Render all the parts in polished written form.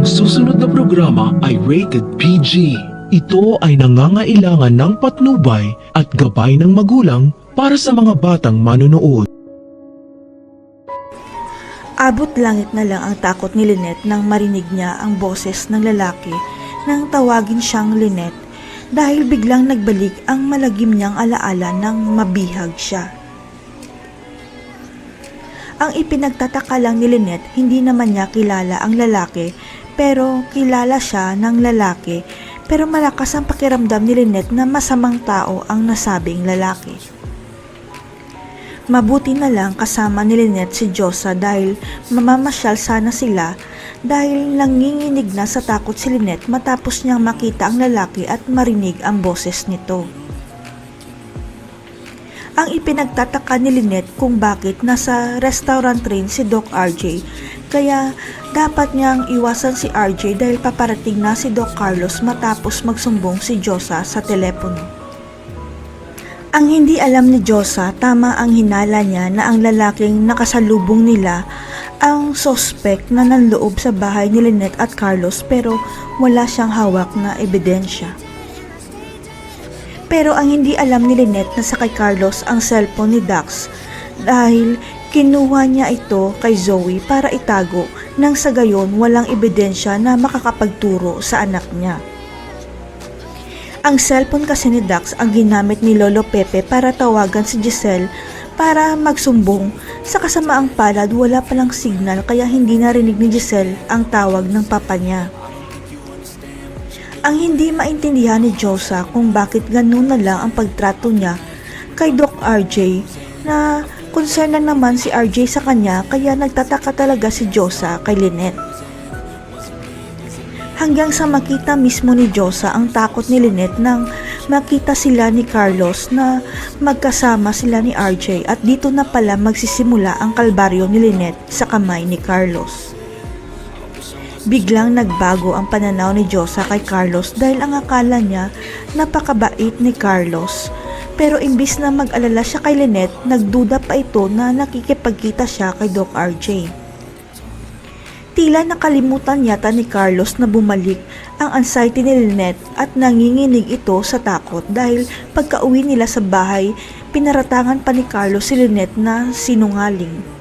Ang susunod na programa ay rated PG. Ito ay nangangailangan ng patnubay at gabay ng magulang para sa mga batang manonood. Abot langit na lang ang takot ni Lynette nang marinig niya ang boses ng lalaki nang tawagin siyang Lynette dahil biglang nagbalik ang malagim niyang alaala nang mabihag siya. Ang ipinagtataka lang ni Lynette, hindi naman niya kilala ang lalaki pero kilala siya ng lalaki, pero malakas ang pakiramdam ni Lynette na masamang tao ang nasabing lalaki. Mabuti na lang kasama ni Lynette si Josa dahil mamamasyal sana sila dahil nanginginig na sa takot si Lynette matapos niyang makita ang lalaki at marinig ang boses nito. Ang ipinagtataka ni Lynette kung bakit nasa restaurant rin si Doc RJ, kaya dapat niyang iwasan si RJ dahil paparating na si Doc Carlos matapos magsumbong si Josa sa telepono. Ang hindi alam ni Josa, tama ang hinala niya na ang lalaking nakasalubong nila ang suspect na nanloob sa bahay ni Lynette at Carlos pero wala siyang hawak na ebidensya. Pero ang hindi alam ni Lynette na sa kay Carlos ang cellphone ni Dax dahil kinuha niya ito kay Zoe para itago nang sa gayon walang ebidensya na makakapagturo sa anak niya. Ang cellphone kasi ni Dax ang ginamit ni Lolo Pepe para tawagan si Giselle para magsumbong. Sa kasamaang palad wala palang signal kaya hindi narinig ni Giselle ang tawag ng papa niya. Ang hindi maintindihan ni Josa kung bakit ganun na lang ang pagtrato niya kay Doc RJ na concern na naman si RJ sa kanya kaya nagtataka talaga si Josa kay Lynette. Hanggang sa makita mismo ni Josa ang takot ni Lynette nang makita sila ni Carlos na magkasama sila ni RJ at dito na pala magsisimula ang kalbaryo ni Lynette sa kamay ni Carlos. Biglang nagbago ang pananaw ni Josa kay Carlos dahil ang akala niya napakabait ni Carlos. Pero imbis na mag-alala siya kay Lynette, nagduda pa ito na nakikipagkita siya kay Doc RJ. Tila nakalimutan yata ni Carlos na bumalik ang anxiety ni Lynette at nanginginig ito sa takot dahil pagka-uwi nila sa bahay, pinaratangan pa ni Carlos si Lynette na sinungaling.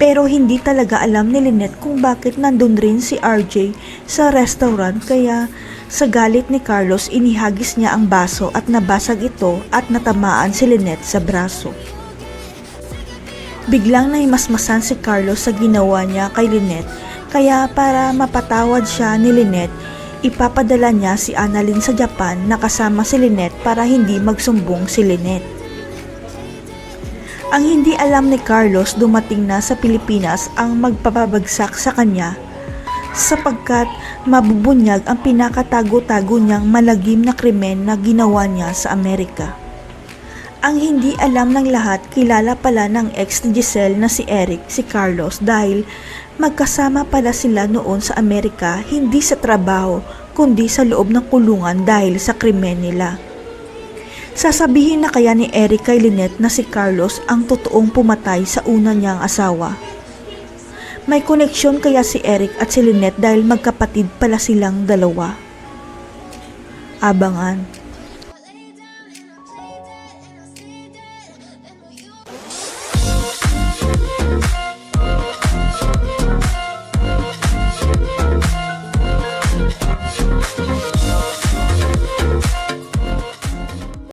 Pero hindi talaga alam ni Lynette kung bakit nandun rin si RJ sa restaurant kaya sa galit ni Carlos inihagis niya ang baso at nabasag ito at natamaan si Lynette sa braso. Biglang nahimasmasan si Carlos sa ginawa niya kay Lynette kaya para mapatawad siya ni Lynette, ipapadala niya si Annalyn sa Japan na kasama si Lynette para hindi magsumbong si Lynette. Ang hindi alam ni Carlos, dumating na sa Pilipinas ang magpapabagsak sa kanya sapagkat mabubunyag ang pinakatago-tago niyang malagim na krimen na ginawa niya sa Amerika. Ang hindi alam ng lahat, kilala pala ng ex ni Giselle na si Eric, si Carlos dahil magkasama pala sila noon sa Amerika hindi sa trabaho kundi sa loob ng kulungan dahil sa krimen nila. Sasabihin na kaya ni Eric kay Lynette na si Carlos ang totoong pumatay sa una niyang asawa? May koneksyon kaya si Eric at si Lynette dahil magkapatid pala silang dalawa? Abangan.